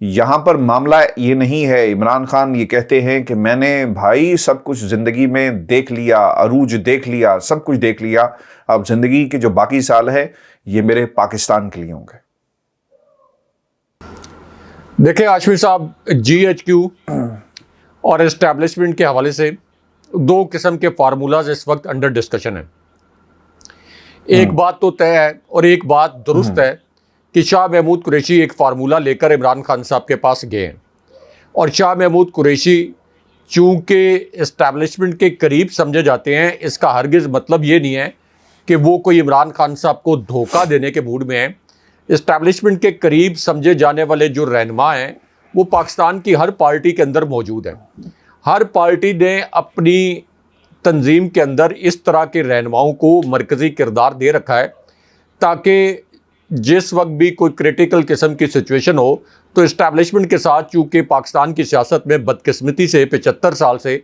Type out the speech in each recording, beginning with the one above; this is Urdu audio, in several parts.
یہاں پر معاملہ یہ نہیں ہے. عمران خان یہ کہتے ہیں کہ میں نے بھائی سب کچھ زندگی میں دیکھ لیا, عروج دیکھ لیا, سب کچھ دیکھ لیا, اب زندگی کے جو باقی سال ہے یہ میرے پاکستان کے لیے ہوں گے. دیکھیں ہاشمی صاحب, جی ایچ کیو اور اسٹیبلشمنٹ کے حوالے سے دو قسم کے فارمولاز اس وقت انڈر ڈسکشن ہیں. ایک بات تو طے ہے اور ایک بات درست ہے کہ شاہ محمود قریشی ایک فارمولا لے کر عمران خان صاحب کے پاس گئے ہیں, اور شاہ محمود قریشی چونکہ اسٹیبلشمنٹ کے قریب سمجھے جاتے ہیں, اس کا ہرگز مطلب یہ نہیں ہے کہ وہ کوئی عمران خان صاحب کو دھوکہ دینے کے موڈ میں ہیں. اسٹیبلشمنٹ کے قریب سمجھے جانے والے جو رہنما ہیں وہ پاکستان کی ہر پارٹی کے اندر موجود ہیں. ہر پارٹی نے اپنی تنظیم کے اندر اس طرح کے رہنماؤں کو مرکزی کردار دے رکھا ہے تاکہ جس وقت بھی کوئی کریٹیکل قسم کی سچویشن ہو تو اسٹیبلشمنٹ کے ساتھ, چونکہ پاکستان کی سیاست میں بدقسمتی سے 75 سال سے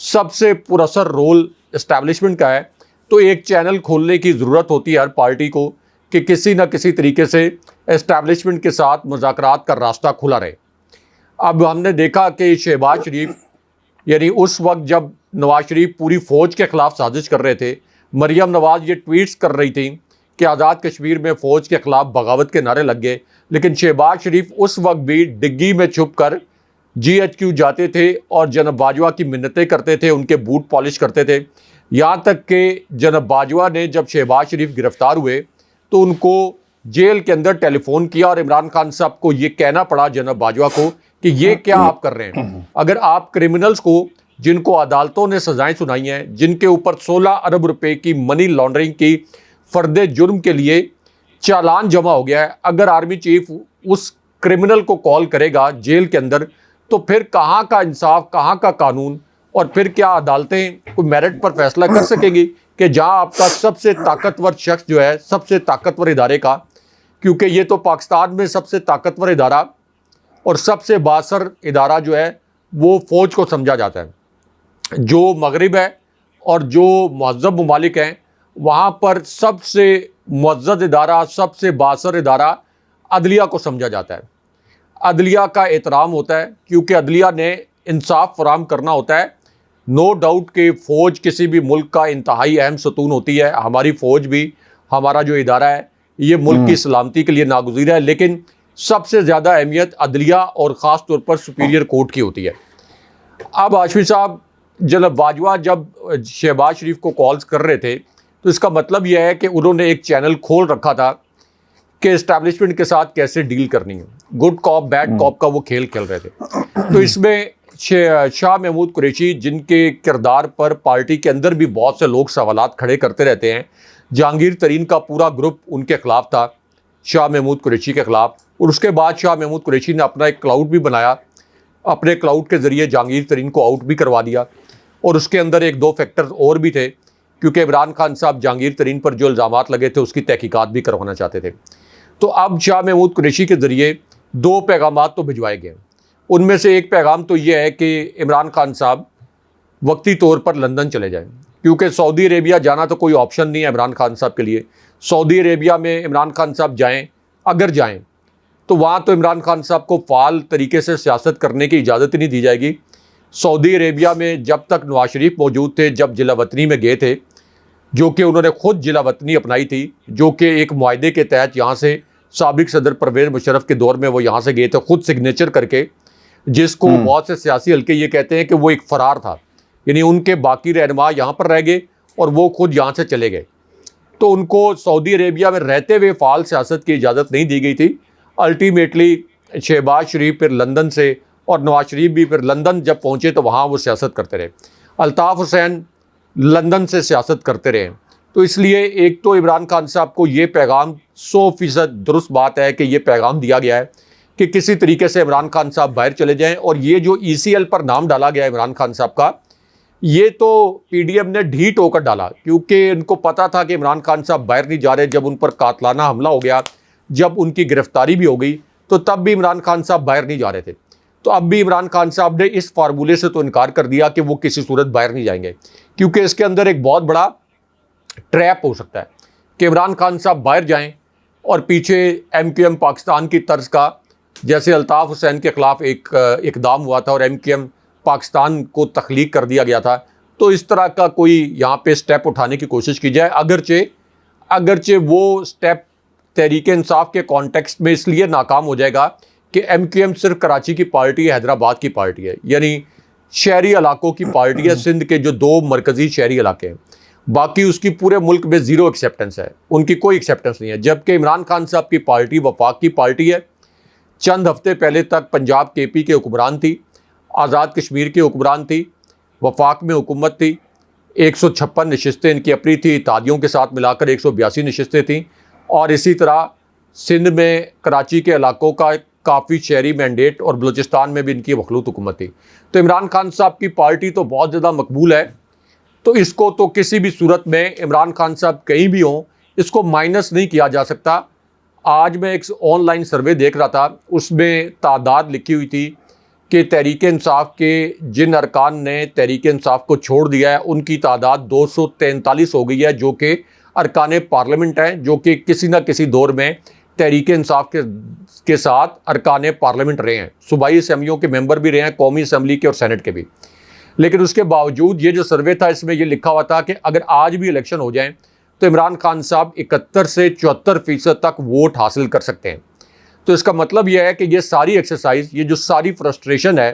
سب سے پراثر رول اسٹیبلشمنٹ کا ہے, تو ایک چینل کھولنے کی ضرورت ہوتی ہے ہر پارٹی کو کہ کسی نہ کسی طریقے سے اسٹیبلشمنٹ کے ساتھ مذاکرات کا راستہ کھلا رہے. اب ہم نے دیکھا کہ شہباز شریف, یعنی اس وقت جب نواز شریف پوری فوج کے خلاف سازش کر رہے تھے, مریم نواز یہ ٹویٹس کر رہی تھیں کہ آزاد کشمیر میں فوج کے خلاف بغاوت کے نعرے لگ گئے, لیکن شہباز شریف اس وقت بھی ڈگی میں چھپ کر جی ایچ کیو جاتے تھے اور جناب باجوہ کی منتیں کرتے تھے, ان کے بوٹ پالش کرتے تھے. یہاں تک کہ جناب باجوہ نے جب شہباز شریف گرفتار ہوئے تو ان کو جیل کے اندر ٹیلی فون کیا اور عمران خان صاحب کو یہ کہنا پڑا جناب باجوہ کو کہ یہ کیا آپ کر رہے ہیں. اگر آپ کرمنلز کو, جن کو عدالتوں نے سزائیں سنائی ہیں, جن کے اوپر 16 ارب روپے کی منی لانڈرنگ کی فرد جرم کے لیے چالان جمع ہو گیا ہے, اگر آرمی چیف اس کرمنل کو کال کرے گا جیل کے اندر تو پھر کہاں کا انصاف, کہاں کا قانون, اور پھر کیا عدالتیں کوئی میرٹ پر فیصلہ کر سکیں گی کہ جہاں آپ کا سب سے طاقتور شخص جو ہے, سب سے طاقتور ادارے کا, کیونکہ یہ تو پاکستان میں سب سے طاقتور ادارہ اور سب سے بااثر ادارہ جو ہے وہ فوج کو سمجھا جاتا ہے. جو مغرب ہے اور جو مہذب ممالک ہیں وہاں پر سب سے معزز ادارہ, سب سے بااثر ادارہ عدلیہ کو سمجھا جاتا ہے. عدلیہ کا احترام ہوتا ہے کیونکہ عدلیہ نے انصاف فراہم کرنا ہوتا ہے. نو ڈاؤٹ کہ فوج کسی بھی ملک کا انتہائی اہم ستون ہوتی ہے, ہماری فوج بھی, ہمارا جو ادارہ ہے یہ ملک کی سلامتی کے لیے ناگزیر ہے, لیکن سب سے زیادہ اہمیت عدلیہ اور خاص طور پر سپیریئر کورٹ کی ہوتی ہے. اب ہاشمی صاحب, جناب باجوہ جب شہباز شریف کو کالز کر رہے تھے تو اس کا مطلب یہ ہے کہ انہوں نے ایک چینل کھول رکھا تھا کہ اسٹیبلشمنٹ کے ساتھ کیسے ڈیل کرنی ہے. گڈ کاپ بیڈ کاپ کا وہ کھیل کھیل رہے تھے. تو اس میں شاہ محمود قریشی, جن کے کردار پر پارٹی کے اندر بھی بہت سے لوگ سوالات کھڑے کرتے رہتے ہیں, جہانگیر ترین کا پورا گروپ ان کے خلاف تھا, شاہ محمود قریشی کے خلاف, اور اس کے بعد شاہ محمود قریشی نے اپنا ایک کلاؤڈ بھی بنایا, اپنے کلاؤڈ کے ذریعے جہانگیر ترین کو آؤٹ بھی کروا دیا, اور اس کے اندر ایک دو فیکٹرز اور بھی تھے کیونکہ عمران خان صاحب جہانگیر ترین پر جو الزامات لگے تھے اس کی تحقیقات بھی کروانا چاہتے تھے. تو اب شاہ محمود قریشی کے ذریعے دو پیغامات تو بھجوائے گئے. ان میں سے ایک پیغام تو یہ ہے کہ عمران خان صاحب وقتی طور پر لندن چلے جائیں, کیونکہ سعودی عربیہ جانا تو کوئی آپشن نہیں ہے عمران خان صاحب کے لیے. سعودی عربیہ میں عمران خان صاحب جائیں, اگر جائیں تو وہاں تو عمران خان صاحب کو فعال طریقے سے سیاست کرنے کی اجازت نہیں دی جائے گی. سعودی عربیہ میں جب تک نواز شریف موجود تھے, جب جلا وطنی میں گئے تھے, جو کہ انہوں نے خود جلا وطنی اپنائی تھی, جو کہ ایک معاہدے کے تحت یہاں سے سابق صدر پرویز مشرف کے دور میں وہ یہاں سے گئے تھے خود سگنیچر کر کے, جس کو بہت سے سیاسی حلقے یہ کہتے ہیں کہ وہ ایک فرار تھا, یعنی ان کے باقی رہنما یہاں پر رہ گئے اور وہ خود یہاں سے چلے گئے. تو ان کو سعودی عربیہ میں رہتے ہوئے فعال سیاست کی اجازت نہیں دی گئی تھی. الٹیمیٹلی شہباز شریف پھر لندن سے, اور نواز شریف بھی پھر لندن جب پہنچے تو وہاں وہ سیاست کرتے رہے. الطاف حسین لندن سے سیاست کرتے رہے. تو اس لیے ایک تو عمران خان صاحب کو یہ پیغام 100% درست بات ہے کہ یہ پیغام دیا گیا ہے کہ کسی طریقے سے عمران خان صاحب باہر چلے جائیں. اور یہ جو ECL پر نام ڈالا گیا ہے عمران خان صاحب کا, یہ تو PDM نے ڈھیٹ ہو کر ڈالا, کیونکہ ان کو پتا تھا کہ عمران خان صاحب باہر نہیں جا رہے. جب ان پر قاتلانہ حملہ ہو گیا, جب ان کی گرفتاری بھی ہو گئی, تو تب بھی عمران خان صاحب باہر نہیں جا رہے تھے. تو اب بھی عمران خان صاحب نے اس فارمولے سے تو انکار کر دیا کہ وہ کسی صورت باہر نہیں جائیں گے, کیونکہ اس کے اندر ایک بہت بڑا ٹریپ ہو سکتا ہے کہ عمران خان صاحب باہر جائیں اور پیچھے MQM پاکستان کی طرز کا جیسے الطاف حسین کے خلاف ایک اقدام ہوا تھا اور MQM پاکستان کو تخلیق کر دیا گیا تھا، تو اس طرح کا کوئی یہاں پہ سٹیپ اٹھانے کی کوشش کی جائے، اگرچہ وہ سٹیپ تحریک انصاف کے کانٹیکسٹ میں اس لیے ناکام ہو جائے گا کہ MQM صرف کراچی کی پارٹی ہے، حیدرآباد کی پارٹی ہے، یعنی شہری علاقوں کی پارٹی ہے، سندھ کے جو 2 مرکزی شہری علاقے ہیں، باقی اس کی پورے ملک میں زیرو ایکسیپٹنس ہے، ان کی کوئی ایکسیپٹنس نہیں ہے. جبکہ عمران خان صاحب کی پارٹی وفاق کی پارٹی ہے. چند ہفتے پہلے تک پنجاب KP کے حکمران تھی، آزاد کشمیر کے حکمران تھی، وفاق میں حکومت تھی، 156 نشستیں ان کی اپنی تھی، اتحادیوں کے ساتھ ملا کر 182 نشستیں تھیں، اور اسی طرح سندھ میں کراچی کے علاقوں کا کافی شہری مینڈیٹ، اور بلوچستان میں بھی ان کی مخلوط حکومت تھی. تو عمران خان صاحب کی پارٹی تو بہت زیادہ مقبول ہے، تو اس کو تو کسی بھی صورت میں عمران خان صاحب کہیں بھی ہوں اس کو مائنس نہیں کیا جا سکتا. آج میں ایک آن لائن سروے دیکھ رہا تھا، اس میں تعداد لکھی ہوئی تھی کہ تحریک انصاف کے جن ارکان نے تحریک انصاف کو چھوڑ دیا ہے ان کی تعداد 243 ہو گئی ہے، جو کہ ارکان پارلیمنٹ ہیں، جو کہ کسی نہ کسی دور میں تحریک انصاف کے ساتھ ارکان پارلیمنٹ رہے ہیں، صوبائی اسمبلیوں کے ممبر بھی رہے ہیں، قومی اسمبلی کے اور سینٹ کے بھی. لیکن اس کے باوجود یہ جو سروے تھا اس میں یہ لکھا ہوا تھا کہ اگر آج بھی الیکشن ہو جائیں تو عمران خان صاحب 71 سے 74% تک ووٹ حاصل کر سکتے ہیں. تو اس کا مطلب یہ ہے کہ یہ ساری ایکسرسائز، یہ جو ساری فرسٹریشن ہے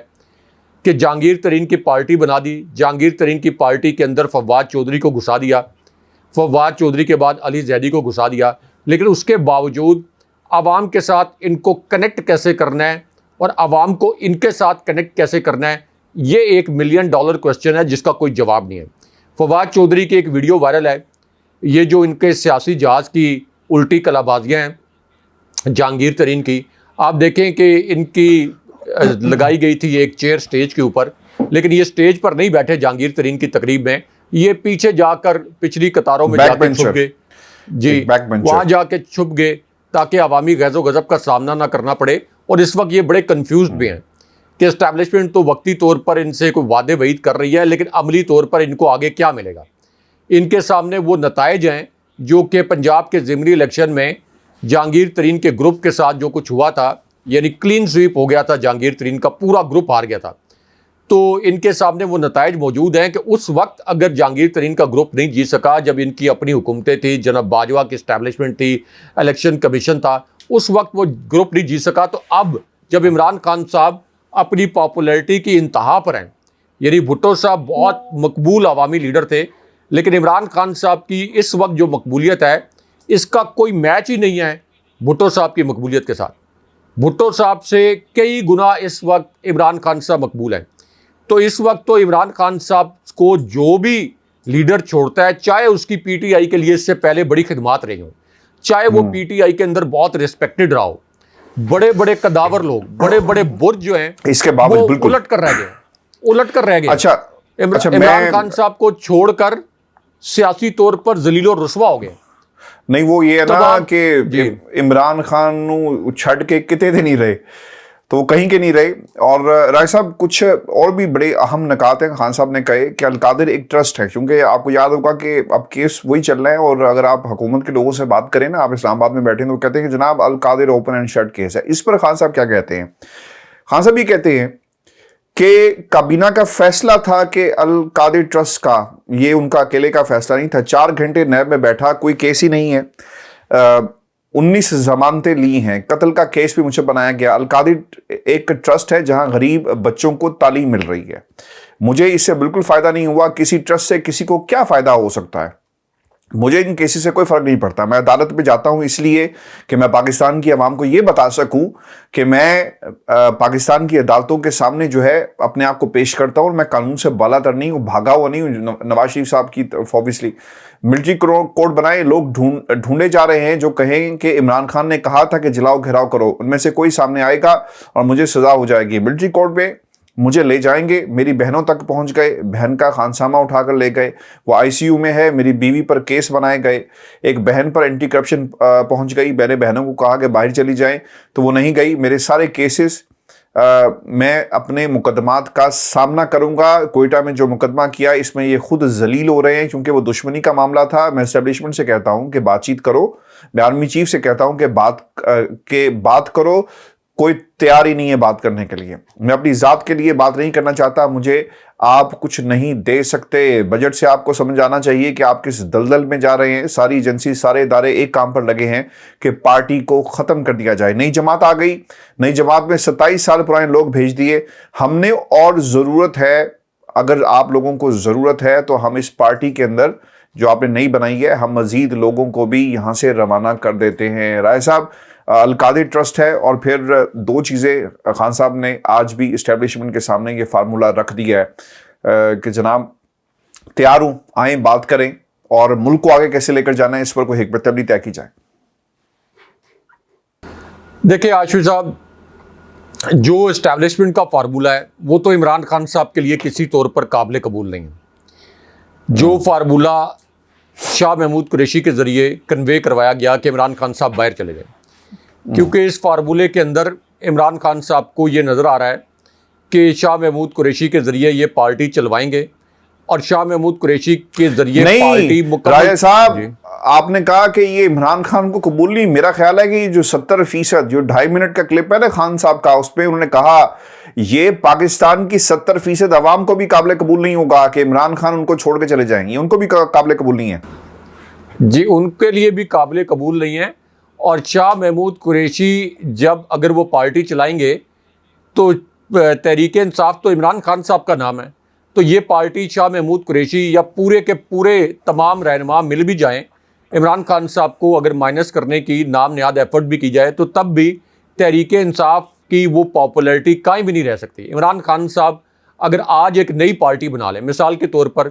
کہ جہانگیر ترین کی پارٹی بنا دی، جہانگیر ترین کی پارٹی کے اندر فواد چودھری کو گھسا دیا، فواد چودھری کے بعد علی زیدی کو گھسا دیا، لیکن اس کے باوجود عوام کے ساتھ ان کو کنیکٹ کیسے کرنا ہے اور عوام کو ان کے ساتھ کنیکٹ کیسے کرنا ہے، یہ $1 ملین کویسچن ہے جس کا کوئی جواب نہیں ہے. فواد چودھری کی ایک ویڈیو وائرل ہے، یہ جو ان کے سیاسی جہاز کی الٹی کلا بازیاں ہیں جہانگیر ترین کی، آپ دیکھیں کہ ان کی لگائی گئی تھی ایک چیئر سٹیج کے اوپر، لیکن یہ سٹیج پر نہیں بیٹھے جہانگیر ترین کی تقریب میں، یہ پیچھے جا کر پچھلی قطاروں میں جا کے چھپ گئے، جی وہاں جا کے چھپ گئے تاکہ عوامی غیظ و غضب کا سامنا نہ کرنا پڑے. اور اس وقت یہ بڑے کنفیوزڈ بھی ہیں کہ اسٹیبلشمنٹ تو وقتی طور پر ان سے کوئی وعدے وعید کر رہی ہے، لیکن عملی طور پر ان کو آگے کیا ملے گا. ان کے سامنے وہ نتائج ہیں جو کہ پنجاب کے ضمنی الیکشن میں جہانگیر ترین کے گروپ کے ساتھ جو کچھ ہوا تھا، یعنی کلین سویپ ہو گیا تھا، جہانگیر ترین کا پورا گروپ ہار گیا تھا. تو ان کے سامنے وہ نتائج موجود ہیں کہ اس وقت اگر جہانگیر ترین کا گروپ نہیں جیت سکا، جب ان کی اپنی حکومتیں تھیں، جناب باجوہ کی اسٹیبلشمنٹ تھی، الیکشن کمیشن تھا، اس وقت وہ گروپ نہیں جیت سکا، تو اب جب عمران خان صاحب اپنی پاپولیرٹی کی انتہا پر ہیں، یعنی بھٹو صاحب بہت مقبول عوامی لیڈر تھے، لیکن عمران خان صاحب کی اس وقت جو مقبولیت ہے اس کا کوئی میچ ہی نہیں ہے بھٹو صاحب کی مقبولیت کے ساتھ. بھٹو صاحب سے کئی گنا اس وقت عمران خان صاحب مقبول ہیں. تو اس وقت تو عمران خان صاحب کو جو بھی لیڈر چھوڑتا ہے، چاہے اس کی PTI کے لیے اس سے پہلے بڑی خدمات رہی ہوں، چاہے وہ PTI کے اندر بہت ریسپیکٹڈ رہا ہو، بڑے بڑے قداور لوگ، بڑے بڑے برج جو ہیں اس کے باوجود وہ الٹ کر رہ گئے. اچھا عمران خان صاحب کو چھوڑ کر سیاسی طور پر ذلیل و رسوا ہو گئے. نہیں وہ یہ ہے نا کہ عمران خان نو چھڑ کے کتے تھے نہیں رہے، تو وہ کہیں کے نہیں رہے. اور رائے صاحب کچھ اور بھی بڑے اہم نکات ہیں خان صاحب نے کہے کہ القادر ایک ٹرسٹ ہے، کیونکہ آپ کو یاد ہوگا کہ اب کیس وہی چل رہے ہیں، اور اگر آپ حکومت کے لوگوں سے بات کریں نا، آپ اسلام آباد میں بیٹھے ہیں تو کہتے ہیں کہ جناب القادر اوپن اینڈ شٹ کیس ہے. اس پر خان صاحب کیا کہتے ہیں؟ خان صاحب یہ کہتے ہیں کہ کابینہ کا فیصلہ تھا کہ القادر ٹرسٹ کا، یہ ان کا اکیلے کا فیصلہ نہیں تھا. 4 گھنٹے نیب میں بیٹھا، کوئی کیس ہی نہیں ہے، 19 ضمانتیں لی ہیں، قتل کا کیس بھی مجھے بنایا گیا. القادر ایک ٹرسٹ ہے جہاں غریب بچوں کو تعلیم مل رہی ہے. مجھے اس سے بالکل فائدہ نہیں ہوا. کسی ٹرسٹ سے کسی کو کیا فائدہ ہو سکتا ہے؟ مجھے ان کیسز سے کوئی فرق نہیں پڑتا. میں عدالت پہ جاتا ہوں اس لیے کہ میں پاکستان کی عوام کو یہ بتا سکوں کہ میں پاکستان کی عدالتوں کے سامنے جو ہے اپنے آپ کو پیش کرتا ہوں، اور میں قانون سے بالا تر نہیں ہوں، بھاگا ہوا نہیں ہوں. نواز شریف صاحب کی طرف اوبیسلی ملٹری کوڈ بنائے، لوگ ڈھونڈے جا رہے ہیں جو کہیں کہ عمران خان نے کہا تھا کہ جلاؤ گھیراؤ کرو، ان میں سے کوئی سامنے آئے گا اور مجھے سزا ہو جائے گی. ملٹری کوڈ پہ مجھے لے جائیں گے، میری بہنوں تک پہنچ گئے، بہن کا خانسامہ اٹھا کر لے گئے، وہ ICU میں ہے. میری بیوی پر کیس بنائے گئے، ایک بہن پر اینٹی کرپشن پہنچ گئی، میں نے بہنوں کو کہا کہ باہر چلی جائیں تو وہ نہیں گئی. میرے سارے کیسز میں اپنے مقدمات کا سامنا کروں گا. کوئٹہ میں جو مقدمہ کیا اس میں یہ خود ذلیل ہو رہے ہیں کیونکہ وہ دشمنی کا معاملہ تھا. میں اسٹیبلشمنٹ سے کہتا ہوں کہ بات چیت کرو، میں آرمی چیف سے کہتا ہوں کہ بات کرو. کوئی تیار ہی نہیں ہے بات کرنے کے لیے. میں اپنی ذات کے لیے بات نہیں کرنا چاہتا. مجھے آپ کچھ نہیں دے سکتے. بجٹ سے آپ کو سمجھ آنا چاہیے کہ آپ کس دلدل میں جا رہے ہیں. ساری ایجنسی سارے ادارے ایک کام پر لگے ہیں کہ پارٹی کو ختم کر دیا جائے. نئی جماعت آ گئی, نئی جماعت میں 27 سال پرانے لوگ بھیج دیے ہم نے. اور ضرورت ہے, اگر آپ لوگوں کو ضرورت ہے تو ہم اس پارٹی کے اندر جو آپ نے نئی بنائی ہے, ہم مزید لوگوں کو بھی یہاں سے روانہ کر دیتے ہیں. رائے صاحب, القادری ٹرسٹ ہے, اور پھر 2 چیزیں خان صاحب نے آج بھی اسٹیبلشمنٹ کے سامنے یہ فارمولہ رکھ دیا ہے کہ جناب تیار ہوں, آئیں بات کریں, اور ملک کو آگے کیسے لے کر جانا ہے اس پر کوئی حکمت عملی طے کی جائے. دیکھیں عاشق صاحب, جو اسٹیبلشمنٹ کا فارمولہ ہے وہ تو عمران خان صاحب کے لیے کسی طور پر قابل قبول نہیں ہے. جو فارمولہ شاہ محمود قریشی کے ذریعے کنوے کروایا گیا کہ عمران خان صاحب باہر چلے گئے, کیونکہ اس فارمولے کے اندر عمران خان صاحب کو یہ نظر آ رہا ہے کہ شاہ محمود قریشی کے ذریعے یہ پارٹی چلوائیں گے, اور شاہ محمود قریشی کے ذریعے پارٹی نہیں. رائے صاحب, آپ نے کہا کہ یہ عمران خان کو قبول نہیں. میرا خیال ہے کہ جو 70% جو 2.5 منٹ کا کلپ ہے نا خان صاحب کا, اس پہ انہوں نے کہا یہ پاکستان کی 70% عوام کو بھی قابل قبول نہیں ہوگا کہ عمران خان ان کو چھوڑ کے چلے جائیں. یہ ان کو بھی قابل قبول نہیں ہے. جی, ان کے لیے بھی قابل قبول نہیں ہے. اور شاہ محمود قریشی جب اگر وہ پارٹی چلائیں گے تو تحریک انصاف تو عمران خان صاحب کا نام ہے, تو یہ پارٹی شاہ محمود قریشی یا پورے کے پورے تمام رہنما مل بھی جائیں, عمران خان صاحب کو اگر مائنس کرنے کی نام نہاد ایفرٹ بھی کی جائے, تو تب بھی تحریک انصاف کی وہ پاپولیرٹی قائم بھی نہیں رہ سکتی. عمران خان صاحب اگر آج ایک نئی پارٹی بنا لیں, مثال کے طور پر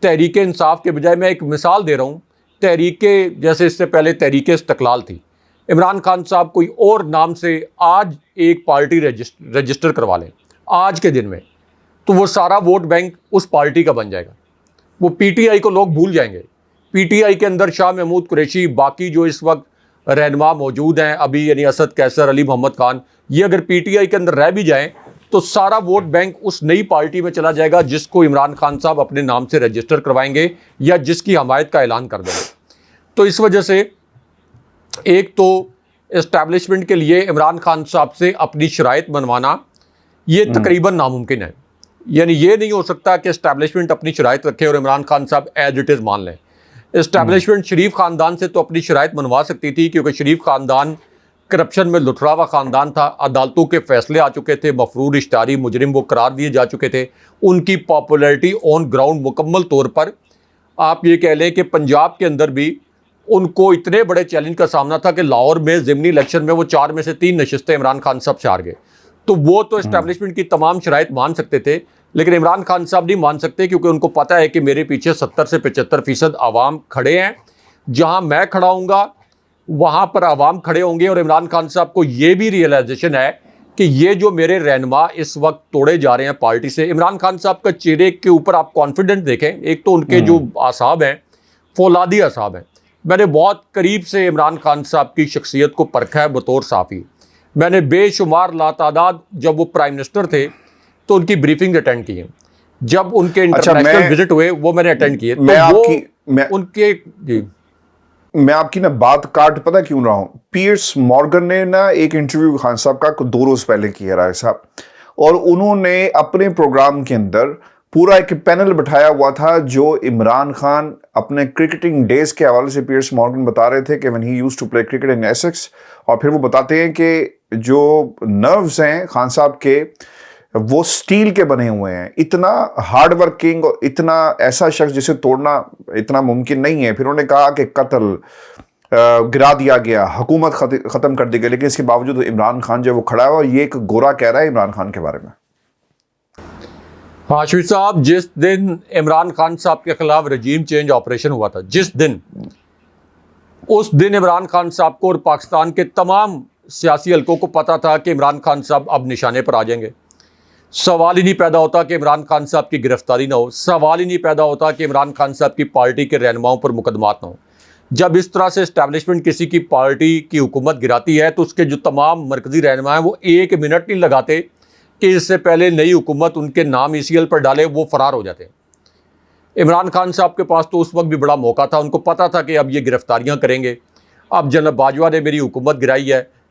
تحریک انصاف کے بجائے, میں ایک مثال دے رہا ہوں, تحریک جیسے اس سے پہلے تحریک استقلال تھی, عمران خان صاحب کوئی اور نام سے آج ایک پارٹی رجسٹر کروا لیں آج کے دن میں, تو وہ سارا ووٹ بینک اس پارٹی کا بن جائے گا. وہ پی ٹی آئی کو لوگ بھول جائیں گے. پی ٹی آئی کے اندر شاہ محمود قریشی, باقی جو اس وقت رہنما موجود ہیں ابھی, یعنی اسد کیسر, علی محمد خان, یہ اگر پی ٹی آئی کے اندر رہ بھی جائیں تو سارا ووٹ بینک اس نئی پارٹی میں چلا جائے گا جس کو عمران خان صاحب اپنے نام سے رجسٹر کروائیں گے یا جس کی حمایت کا اعلان کر دیں گے. تو اس وجہ سے ایک تو اسٹیبلشمنٹ کے لیے عمران خان صاحب سے اپنی شرائط بنوانا یہ تقریباً ناممکن ہے. یعنی یہ نہیں ہو سکتا کہ اسٹیبلشمنٹ اپنی شرائط رکھے اور عمران خان صاحب ایز اٹ از مان لیں. اسٹیبلشمنٹ شریف خاندان سے تو اپنی شرائط منوا سکتی تھی, کیونکہ شریف خاندان کرپشن میں لٹھرا ہوا خاندان تھا, عدالتوں کے فیصلے آ چکے تھے, مفرور اشتہاری مجرم وہ قرار دیے جا چکے تھے, ان کی پاپولیرٹی آن گراؤنڈ مکمل طور پر آپ یہ کہہ لیں کہ پنجاب کے اندر بھی ان کو اتنے بڑے چیلنج کا سامنا تھا کہ لاہور میں ضمنی الیکشن میں وہ 4 میں سے 3 نشستیں عمران خان صاحب سے ہار گئے. تو وہ تو اسٹیبلشمنٹ کی تمام شرائط مان سکتے تھے, لیکن عمران خان صاحب نہیں مان سکتے, کیونکہ ان کو پتہ ہے کہ میرے پیچھے 70 سے 75% عوام کھڑے ہیں. جہاں میں کھڑا ہوں گا وہاں پر عوام کھڑے ہوں گے. اور عمران خان صاحب کو یہ بھی ریئلائزیشن ہے کہ یہ جو میرے رہنما اس وقت توڑے جا رہے ہیں پارٹی سے, عمران خان صاحب کا چہرے کے اوپر آپ کانفیڈنٹ دیکھیں, ایک تو ان کے جو اعصاب ہیں فولادی اعصاب ہیں. میں نے بہت قریب سے عمران خان صاحب کی شخصیت کو پرکھا ہے بطور صحافی. میں نے بے شمار لاتعداد جب وہ پرائم منسٹر تھے تو ان کی بریفنگ اٹینڈ کی ہیں, جب ان کے انٹرنیشنل وزٹ ہوئے وہ میں نے اٹینڈ کیے. میں آپ کی نا بات کاٹ پتہ کیوں رہا ہوں. پیئرس مارگن نے نا ایک انٹرویو خان صاحب کا 2 روز پہلے کیا رائے صاحب, اور انہوں نے اپنے پروگرام کے اندر پورا ایک پینل بٹھایا ہوا تھا جو عمران خان اپنے کرکٹنگ ڈیز کے حوالے سے پیئرس مارگن بتا رہے تھے کہ when he used to play cricket in Essex, اور پھر وہ بتاتے ہیں کہ جو نروز ہیں خان صاحب کے وہ سٹیل کے بنے ہوئے ہیں, اتنا ہارڈ ورکنگ اور اتنا ایسا شخص جسے توڑنا اتنا ممکن نہیں ہے. پھر انہوں نے کہا کہ قتل گرا دیا گیا, حکومت ختم کر دی گئی, لیکن اس کے باوجود عمران خان جو وہ کھڑا ہے, اور یہ ایک گورا کہہ رہا ہے عمران خان کے بارے میں. ہاشمی صاحب, جس دن عمران خان صاحب کے خلاف رجیم چینج آپریشن ہوا تھا, جس دن, اس دن عمران خان صاحب کو اور پاکستان کے تمام سیاسی حلقوں کو پتا تھا کہ عمران خان صاحب اب نشانے پر آ جائیں گے. سوال ہی نہیں پیدا ہوتا کہ عمران خان صاحب کی گرفتاری نہ ہو, سوال ہی نہیں پیدا ہوتا کہ عمران خان صاحب کی پارٹی کے رہنماؤں پر مقدمات نہ ہوں. جب اس طرح سے اسٹیبلشمنٹ کسی کی پارٹی کی حکومت گراتی ہے تو اس کے جو تمام مرکزی رہنما ہیں وہ 1 منٹ نہیں لگاتے کہ اس سے پہلے نئی حکومت ان کے نام ECL پر ڈالے, وہ فرار ہو جاتے ہیں. عمران خان صاحب کے پاس تو اس وقت بھی بڑا موقع تھا, ان کو پتا تھا کہ اب یہ گرفتاریاں کریں گے. اب جناب باجوہ نے میری حکومت گرائی ہے,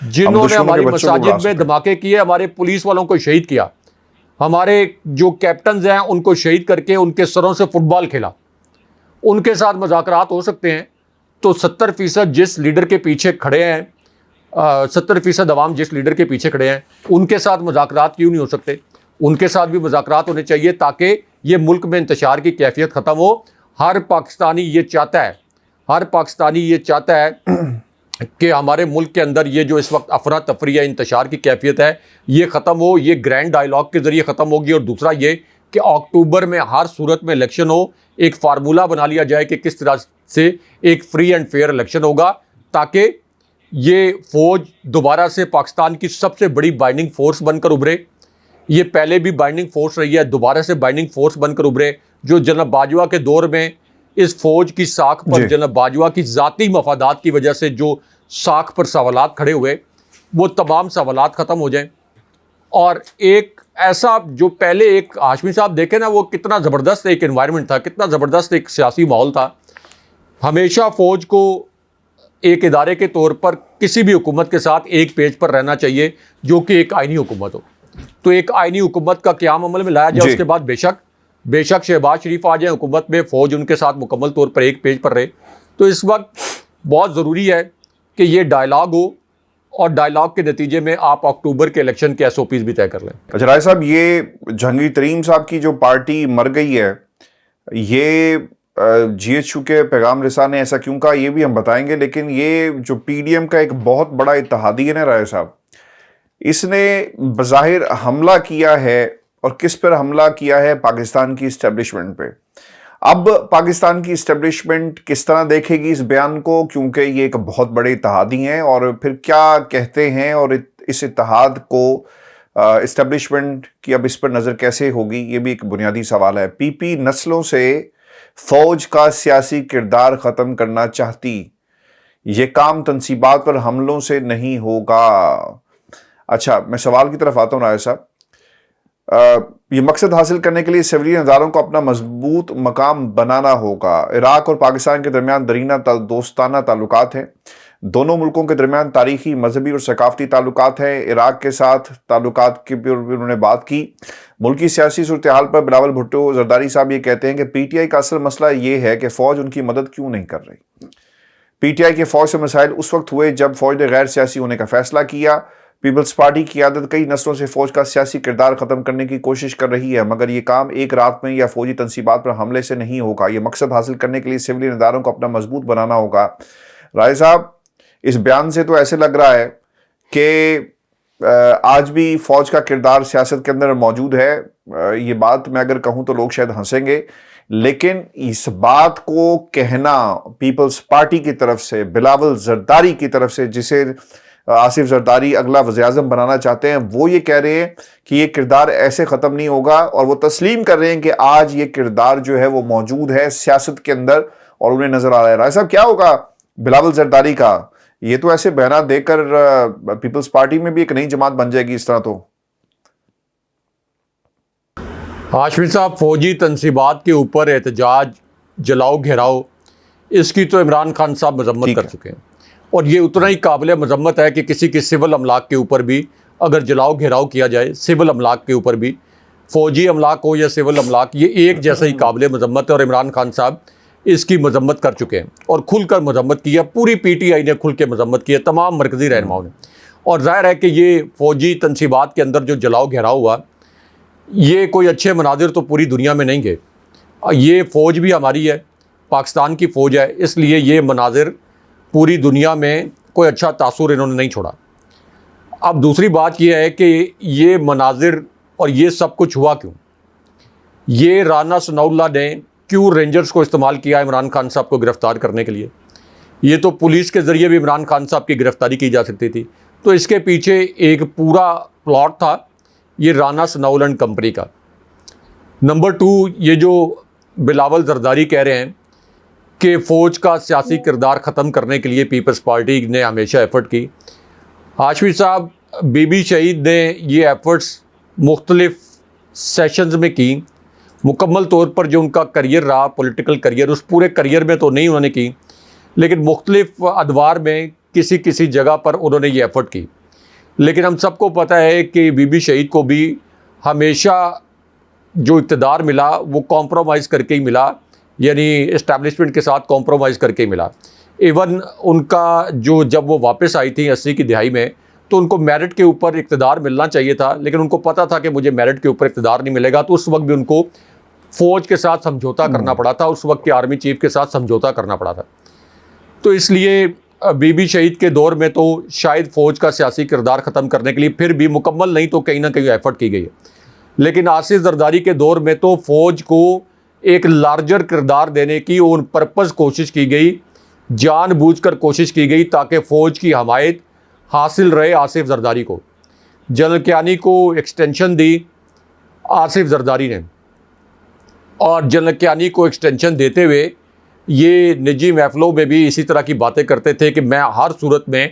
جنہوں نے دشمنوں کے ہماری بچوں کو اڑا مساجد میں سکتے ہیں۔ دھماکے کیے، ہمارے پولیس والوں کو شہید کیا، ہمارے جو کیپٹنز ہیں ان کو شہید کر کے ان کے سروں سے فٹ بال کھیلا، ان کے ساتھ مذاکرات ہو سکتے ہیں؟ تو 70% جس لیڈر کے پیچھے کھڑے ہیں، 70% عوام جس لیڈر کے پیچھے کھڑے ہیں، ان کے ساتھ مذاکرات کیوں نہیں ہو سکتے؟ ان کے ساتھ بھی مذاکرات ہونے چاہیے تاکہ یہ ملک میں انتشار کی کیفیت ختم ہو۔ ہر پاکستانی یہ چاہتا ہے کہ ہمارے ملک کے اندر یہ جو اس وقت افراتفری یا انتشار کی کیفیت ہے یہ ختم ہو، یہ گرینڈ ڈائیلاگ کے ذریعے ختم ہوگی۔ اور دوسرا یہ کہ اکتوبر میں ہر صورت میں الیکشن ہو، ایک فارمولہ بنا لیا جائے کہ کس طرح سے ایک فری اینڈ فیئر الیکشن ہوگا، تاکہ یہ فوج دوبارہ سے پاکستان کی سب سے بڑی بائنڈنگ فورس بن کر ابھرے۔ یہ پہلے بھی بائنڈنگ فورس رہی ہے، دوبارہ سے بائنڈنگ فورس بن کر ابھرے۔ جو جناب باجوہ کے دور میں اس فوج کی ساکھ پر جناب باجوہ کی ذاتی مفادات کی وجہ سے جو ساکھ پر سوالات کھڑے ہوئے، وہ تمام سوالات ختم ہو جائیں۔ اور ایک ایسا جو پہلے ایک ہاشمی صاحب دیکھیں نا، وہ کتنا زبردست ایک انوائرمنٹ تھا، کتنا زبردست ایک سیاسی ماحول تھا۔ ہمیشہ فوج کو ایک ادارے کے طور پر کسی بھی حکومت کے ساتھ ایک پیج پر رہنا چاہیے جو کہ ایک آئینی حکومت ہو۔ تو ایک آئینی حکومت کا قیام عمل میں لایا جائے، اس کے بعد بے شک شہباز شریف آ جائیں حکومت میں، فوج ان کے ساتھ مکمل طور پر ایک پیج پر رہے۔ تو اس وقت بہت ضروری ہے کہ یہ ڈائلاگ ہو، اور ڈائلاگ کے نتیجے میں آپ اکتوبر کے الیکشن کے SOPs بھی طے کر لیں۔ اچھا رائے صاحب، یہ جہانگیر ترین صاحب کی جو پارٹی مر گئی ہے، یہ GHQ کے پیغام رساں نے ایسا کیوں کہا یہ بھی ہم بتائیں گے، لیکن یہ جو PDM کا ایک بہت بڑا اتحادی ہے نا رائے صاحب، اس نے بظاہر حملہ کیا ہے، اور کس پر حملہ کیا ہے؟ پاکستان کی اسٹیبلشمنٹ پہ۔ اب پاکستان کی اسٹیبلشمنٹ کس طرح دیکھے گی اس بیان کو، کیونکہ یہ ایک بہت بڑے اتحادی ہیں، اور پھر کیا کہتے ہیں، اور اس اتحاد کو اسٹیبلشمنٹ کی اب اس پر نظر کیسے ہوگی، یہ بھی ایک بنیادی سوال ہے۔ PP نسلوں سے فوج کا سیاسی کردار ختم کرنا چاہتی، یہ کام تنصیبات پر حملوں سے نہیں ہوگا۔ اچھا، میں سوال کی طرف آتا ہوں رائے صاحب۔ یہ مقصد حاصل کرنے کے لیے سویلین اداروں کو اپنا مضبوط مقام بنانا ہوگا۔ عراق اور پاکستان کے درمیان دیرینہ دوستانہ تعلقات ہیں۔ دونوں ملکوں کے درمیان تاریخی، مذہبی اور ثقافتی تعلقات ہیں۔ عراق کے ساتھ تعلقات کی بھی انہوں نے بات کی۔ ملکی سیاسی صورتحال پر بلاول بھٹو زرداری صاحب یہ کہتے ہیں کہ PTI کا اصل مسئلہ یہ ہے کہ فوج ان کی مدد کیوں نہیں کر رہی۔ PTI کے فوج سے مسائل اس وقت ہوئے جب فوج نے غیر سیاسی ہونے کا فیصلہ کیا۔ پیپلز پارٹی کی قیادت کئی نسلوں سے فوج کا سیاسی کردار ختم کرنے کی کوشش کر رہی ہے، مگر یہ کام ایک رات میں یا فوجی تنصیبات پر حملے سے نہیں ہوگا۔ یہ مقصد حاصل کرنے کے لیے سویلین اداروں کو اپنا مضبوط بنانا ہوگا۔ رائے صاحب، اس بیان سے تو ایسے لگ رہا ہے کہ آج بھی فوج کا کردار سیاست کے اندر موجود ہے۔ یہ بات میں اگر کہوں تو لوگ شاید ہنسیں گے، لیکن اس بات کو کہنا پیپلز پارٹی کی طرف سے، بلاول زرداری کی طرف سے، جسے آصف زرداری اگلا وزیر اعظم بنانا چاہتے ہیں، وہ یہ کہہ رہے ہیں کہ یہ کردار ایسے ختم نہیں ہوگا، اور وہ تسلیم کر رہے ہیں کہ آج یہ کردار جو ہے وہ موجود ہے سیاست کے اندر اور انہیں نظر آ رہا ہے۔ رائے صاحب، کیا ہوگا بلاول زرداری کا؟ یہ تو ایسے بیانات دے کر پیپلز پارٹی میں بھی ایک نئی جماعت بن جائے گی اس طرح تو۔ ہاشمی صاحب، فوجی تنصیبات کے اوپر احتجاج، جلاؤ گھیراؤ، اس کی تو عمران خان صاحب مذمت کر چکے ہیں، اور یہ اتنا ہی قابل مذمت ہے کہ کسی کی سول املاک کے اوپر بھی اگر جلاؤ گھیراؤ کیا جائے، سول املاک کے اوپر بھی، فوجی املاک ہو یا سول املاک، یہ ایک جیسا ہی قابل مذمت ہے، اور عمران خان صاحب اس کی مذمت کر چکے ہیں، اور کھل کر مذمت کی ہے۔ پوری PTI نے کھل کے مذمت کی ہے، تمام مرکزی رہنماؤں نے۔ اور ظاہر ہے کہ یہ فوجی تنصیبات کے اندر جو جلاؤ گھیراؤ ہوا، یہ کوئی اچھے مناظر تو پوری دنیا میں نہیں گئے۔ یہ فوج بھی ہماری ہے، پاکستان کی فوج ہے، اس لیے یہ مناظر پوری دنیا میں کوئی اچھا تاثر انہوں نے نہیں چھوڑا۔ اب دوسری بات یہ ہے کہ یہ مناظر اور یہ سب کچھ ہوا کیوں؟ یہ رانا ثناء اللہ نے کیوں رینجرز کو استعمال کیا عمران خان صاحب کو گرفتار کرنے کے لیے؟ یہ تو پولیس کے ذریعے بھی عمران خان صاحب کی گرفتاری کی جا سکتی تھی۔ تو اس کے پیچھے ایک پورا پلاٹ تھا یہ رانا ثناء اللہ اینڈ کمپنی کا۔ نمبر 2، یہ جو بلاول زرداری کہہ رہے ہیں کہ فوج کا سیاسی کردار ختم کرنے کے لیے پیپلز پارٹی نے ہمیشہ ایفرٹ کی۔ ہاشمی صاحب، بی شہید نے یہ ایفرٹس مختلف سیشنز میں کی، مکمل طور پر جو ان کا کریئر رہا، پولیٹیکل کریئر، اس پورے کریئر میں تو نہیں انہوں نے کی، لیکن مختلف ادوار میں کسی کسی جگہ پر انہوں نے یہ ایفرٹ کی، لیکن ہم سب کو پتہ ہے کہ بی بی شہید کو بھی ہمیشہ جو اقتدار ملا وہ کمپرومائز کر کے ہی ملا، یعنی اسٹیبلشمنٹ کے ساتھ کمپرومائز کر کے ہی ملا۔ ایون ان کا جو جب وہ واپس آئی تھیں 80 کی دہائی میں، تو ان کو میرٹ کے اوپر اقتدار ملنا چاہیے تھا، لیکن ان کو پتہ تھا کہ مجھے میرٹ کے اوپر اقتدار نہیں ملے گا، تو اس وقت بھی ان کو فوج کے ساتھ سمجھوتا کرنا پڑا تھا، اس وقت کے آرمی چیف کے ساتھ سمجھوتا کرنا پڑا تھا۔ تو اس لیے بی بی شہید کے دور میں تو شاید فوج کا سیاسی کردار ختم کرنے کے لیے پھر بھی مکمل نہیں تو کہیں نہ کہیں ایفرٹ کی گئی ہے، لیکن آصف زرداری کے دور میں تو فوج کو ایک لارجر کردار دینے کی اون پرپز کوشش کی گئی، جان بوجھ کر کوشش کی گئی تاکہ فوج کی حمایت حاصل رہے آصف زرداری کو۔ جنرل کیانی کو ایکسٹینشن دی آصف زرداری نے، اور جنرل کیانی کو ایکسٹینشن دیتے ہوئے یہ نجی محفلوں میں بھی اسی طرح کی باتیں کرتے تھے کہ میں ہر صورت میں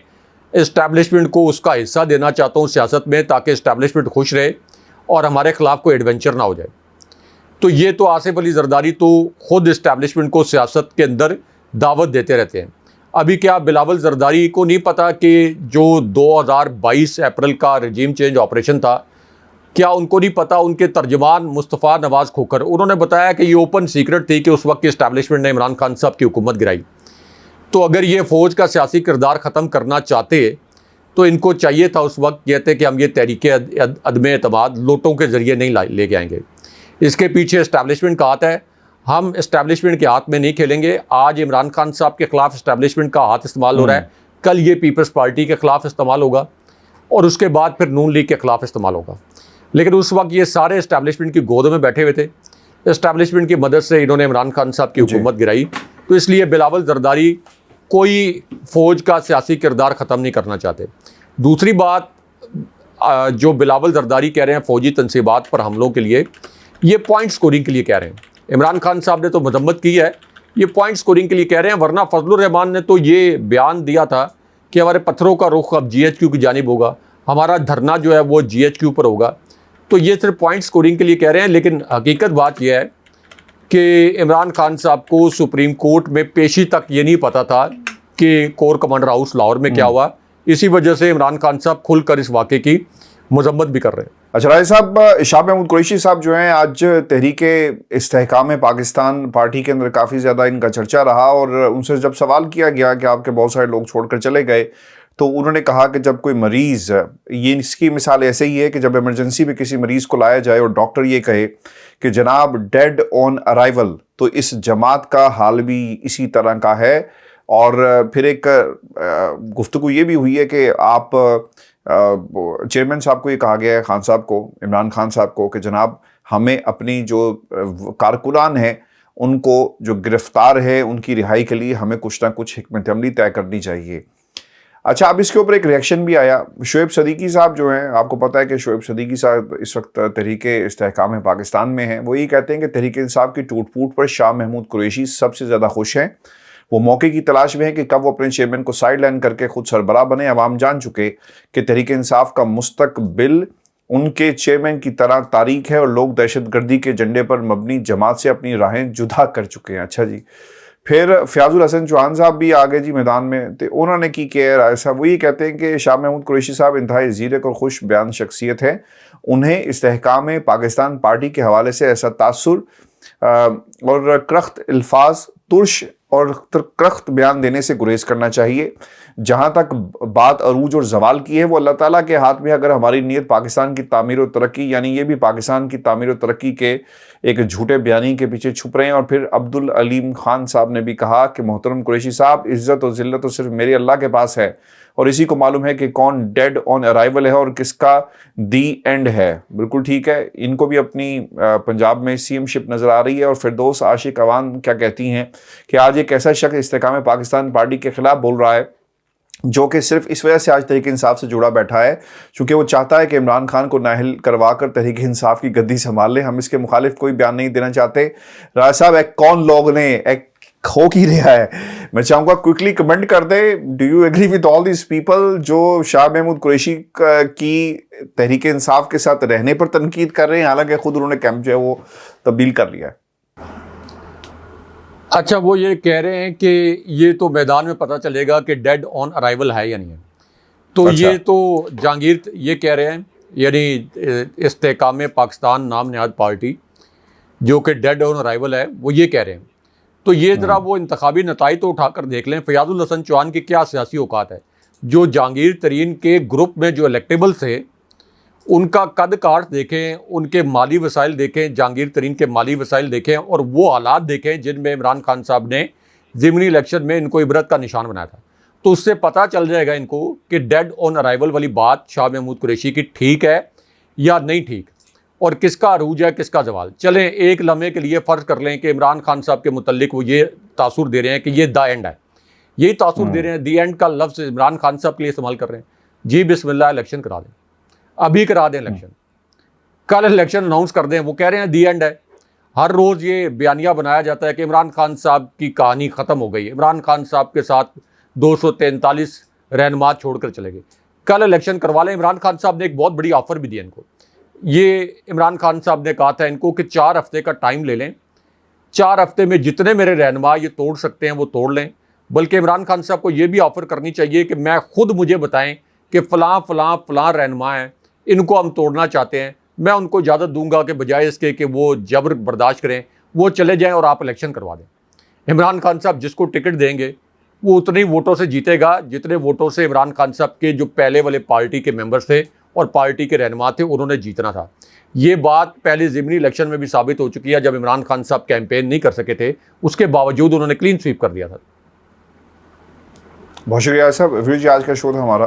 اسٹیبلشمنٹ کو اس کا حصہ دینا چاہتا ہوں سیاست میں، تاکہ اسٹیبلشمنٹ خوش رہے اور ہمارے خلاف کوئی ایڈونچر نہ ہو جائے۔ تو یہ تو آصف علی زرداری تو خود اسٹیبلشمنٹ کو سیاست کے اندر دعوت دیتے رہتے ہیں۔ ابھی کیا بلاول زرداری کو نہیں پتا کہ جو 2022 اپریل کا رجیم چینج آپریشن تھا، کیا ان کو نہیں پتا ان کے ترجمان مصطفیٰ نواز کھوکھر انہوں نے بتایا کہ یہ اوپن سیکرٹ تھی کہ اس وقت کی اسٹیبلشمنٹ نے عمران خان صاحب کی حکومت گرائی۔ تو اگر یہ فوج کا سیاسی کردار ختم کرنا چاہتے تو ان کو چاہیے تھا اس وقت کہتے کہ ہم یہ تحریک عدم اعتماد لوٹوں کے ذریعے نہیں لے کے آئیں گے، اس کے پیچھے اسٹیبلشمنٹ کا ہاتھ ہے، ہم اسٹیبلشمنٹ کے ہاتھ میں نہیں کھیلیں گے۔ آج عمران خان صاحب کے خلاف اسٹیبلشمنٹ کا ہاتھ استعمال ہو رہا ہے، کل یہ پیپلز پارٹی کے خلاف استعمال ہوگا، اور اس کے بعد پھر نون لیگ کے خلاف استعمال ہوگا۔ لیکن اس وقت یہ سارے اسٹیبلشمنٹ کی گود میں بیٹھے ہوئے تھے، اسٹیبلشمنٹ کی مدد سے انہوں نے عمران خان صاحب کی حکومت گرائی۔ تو اس لیے بلاول زرداری کوئی فوج کا سیاسی کردار ختم نہیں کرنا چاہتے۔ دوسری بات جو بلاول زرداری کہہ رہے ہیں فوجی تنصیبات پر حملوں کے لیے، یہ پوائنٹ سکورنگ کے لیے کہہ رہے ہیں۔ عمران خان صاحب نے تو مذمت کی ہے، یہ پوائنٹ سکورنگ کے لیے کہہ رہے ہیں، ورنہ فضل الرحمان نے تو یہ بیان دیا تھا کہ ہمارے پتھروں کا رخ اب جی ایچ کیو کی جانب ہوگا، ہمارا دھرنا جو ہے وہ جی ایچ کیو پر ہوگا۔ تو یہ صرف پوائنٹ سکورنگ کے لیے کہہ رہے ہیں، لیکن حقیقت بات یہ ہے کہ عمران خان صاحب کو سپریم کورٹ میں پیشی تک یہ نہیں پتا تھا کہ کور کمانڈر ہاؤس لاہور میں کیا ہوا، اسی وجہ سے عمران خان صاحب کھل کر اس واقعے کی مذمت بھی کر رہے ہیں۔ اچھا راجہ صاحب، شاہ محمود قریشی صاحب جو ہیں آج تحریک استحکام پاکستان پارٹی کے اندر کافی زیادہ ان کا چرچا رہا، اور ان سے جب سوال کیا گیا کہ آپ کے بہت سارے لوگ چھوڑ کر چلے گئے، تو انہوں نے کہا کہ جب کوئی مریض، یہ اس کی مثال ایسے ہی ہے کہ جب ایمرجنسی میں کسی مریض کو لایا جائے اور ڈاکٹر یہ کہے کہ جناب ڈیڈ آن ارائیول، تو اس جماعت کا حال بھی اسی طرح کا ہے۔ اور پھر ایک گفتگو یہ بھی ہوئی ہے کہ آپ چیئرمین صاحب کو یہ کہا گیا ہے، خان صاحب کو، عمران خان صاحب کو، کہ جناب ہمیں اپنی جو کارکنان ہیں ان کو جو گرفتار ہے ان کی رہائی کے لیے ہمیں کچھ نہ کچھ حکمت عملی طے کرنی چاہیے۔ اچھا، اب اس کے اوپر ایک ریئیکشن بھی آیا۔ شعیب صدیقی صاحب جو ہیں، آپ کو پتہ ہے کہ شعیب صدیقی صاحب اس وقت تحریک استحکام پاکستان میں ہیں، وہ یہ کہتے ہیں کہ تحریک انصاف کی ٹوٹ پھوٹ پر شاہ محمود قریشی سب سے زیادہ خوش ہیں۔ وہ موقع کی تلاش میں ہے کہ کب وہ اپنے چیئرمین کو سائیڈ لائن کر کے خود سربراہ بنے۔ عوام جان چکے کہ تحریک انصاف کا مستقبل ان کے چیئرمین کی طرح تاریک ہے، اور لوگ دہشت گردی کے جھنڈے پر مبنی جماعت سے اپنی راہیں جدا کر چکے ہیں۔ اچھا جی، پھر فیاض الحسن چوہان صاحب بھی آگے جی میدان میں، تو انہوں نے کی کہ رائے صاحب وہ یہ کہتے ہیں کہ شاہ محمود قریشی صاحب انتہائی زیرک اور خوش بیان شخصیت ہے، انہیں استحکام پاکستان پارٹی کے حوالے سے ایسا تاثر اور کرخت الفاظ، ترش اور کرخت بیان دینے سے گریز کرنا چاہیے۔ جہاں تک بات عروج اور زوال کی ہے، وہ اللہ تعالیٰ کے ہاتھ میں، اگر ہماری نیت پاکستان کی تعمیر و ترقی، یعنی یہ بھی پاکستان کی تعمیر و ترقی کے ایک جھوٹے بیانی کے پیچھے چھپ رہے ہیں۔ اور پھر عبدالعلیم خان صاحب نے بھی کہا کہ محترم قریشی صاحب، عزت و ذلت تو صرف میرے اللہ کے پاس ہے، اور اسی کو معلوم ہے کہ کون ڈیڈ آن ارائیول ہے اور کس کا دی اینڈ ہے۔ بالکل ٹھیک ہے، ان کو بھی اپنی پنجاب میں سی ایم شپ نظر آ رہی ہے۔ اور فردوس عاشق عوان کیا کہتی ہیں کہ آج ایک ایسا شخص استحکام پاکستان پارٹی کے خلاف بول رہا ہے جو کہ صرف اس وجہ سے آج تحریک انصاف سے جڑا بیٹھا ہے چونکہ وہ چاہتا ہے کہ عمران خان کو نااہل کروا کر تحریک انصاف کی گدی سنبھال لے۔ ہم اس کے مخالف کوئی بیان نہیں دینا چاہتے۔ راج صاحب، ایک کون لوگ نے ایک ہو کی رہا ہے، میں چاہوں گا کوئکلی کمنٹ کر دے، do you agree with all these people جو شاہ محمود قریشی کی تحریک انصاف کے ساتھ رہنے پر تنقید کر رہے ہیں، حالانکہ خود انہوں نے کیمپ جو ہے وہ تبدیل کر لیا ہے۔ اچھا وہ یہ کہہ رہے ہیں کہ یہ تو میدان میں پتہ چلے گا کہ ڈیڈ آن ارائیول ہے یا نہیں ہے. تو اچھا. یہ تو جہانگیر یہ کہہ رہے ہیں، یعنی استحکام پاکستان نام نہاد پارٹی جو کہ ڈیڈ آن ارائیول ہے، وہ یہ کہہ رہے ہیں. تو یہ ذرا وہ انتخابی نتائج تو اٹھا کر دیکھ لیں. فیاض الحسن چوہان کی کیا سیاسی اوقات ہے؟ جو جہانگیر ترین کے گروپ میں جو الیکٹیبل تھے ان کا قد کاٹ دیکھیں، ان کے مالی وسائل دیکھیں، جہانگیر ترین کے مالی وسائل دیکھیں، اور وہ حالات دیکھیں جن میں عمران خان صاحب نے ضمنی الیکشن میں ان کو عبرت کا نشان بنایا تھا. تو اس سے پتہ چل جائے گا ان کو کہ ڈیڈ آن ارائیول والی بات شاہ محمود قریشی کی ٹھیک ہے یا نہیں ٹھیک، اور کس کا عروج ہے کس کا زوال. چلیں ایک لمحے کے لیے فرض کر لیں کہ عمران خان صاحب کے متعلق وہ یہ تاثر دے رہے ہیں کہ یہ دا اینڈ ہے، یہی تاثر دے رہے ہیں. دی اینڈ کا لفظ عمران خان صاحب کے لیے استعمال کر رہے ہیں. جی بسم اللہ الیکشن کرا دیں، ابھی کرا دیں الیکشن، کل الیکشن اناؤنس کر دیں. وہ کہہ رہے ہیں دی اینڈ ہے. ہر روز یہ بیانیہ بنایا جاتا ہے کہ عمران خان صاحب کی کہانی ختم ہو گئی، عمران خان صاحب کے ساتھ 243 رہنما چھوڑ کر چلے گئے. کل الیکشن کروا لیں. عمران خان صاحب نے ایک بہت بڑی آفر بھی دی ان کو. یہ عمران خان صاحب نے کہا تھا ان کو کہ 4 ہفتے کا ٹائم لے لیں، 4 ہفتے میں جتنے میرے رہنما یہ توڑ سکتے ہیں وہ توڑ لیں. بلکہ عمران خان صاحب کو یہ بھی آفر کرنی چاہیے کہ میں خود مجھے بتائیں کہ فلاں فلاں فلاں رہنما ہیں، ان کو ہم توڑنا چاہتے ہیں، میں ان کو اجازت دوں گا کہ بجائے اس کے کہ وہ جبر برداشت کریں وہ چلے جائیں اور آپ الیکشن کروا دیں. عمران خان صاحب جس کو ٹکٹ دیں گے وہ اتنے ہی ووٹوں سے جیتے گا جتنے ووٹوں سے عمران خان صاحب کے جو پہلے والے پارٹی کے ممبرز تھے اور پارٹی کے رہنما تھے انہوں نے جیتنا تھا. یہ بات پہلے ضمنی الیکشن میں بھی ثابت ہو چکی ہے. جب عمران خان صاحب کیمپین نہیں کر سکے تھے اس کے باوجود انہوں نے کلین سویپ کر دیا تھا. بہت شکریہ صاحب. ویو جی آج کا شو تھا ہمارا.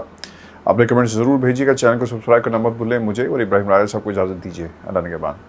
اپنے کمنٹس ضرور بھیجیے گا. چینل کو سبسکرائب کرنا مت بھولیں. مجھے اور ابراہیم راجہ صاحب کو اجازت دیجیے. اللہ نگہبان.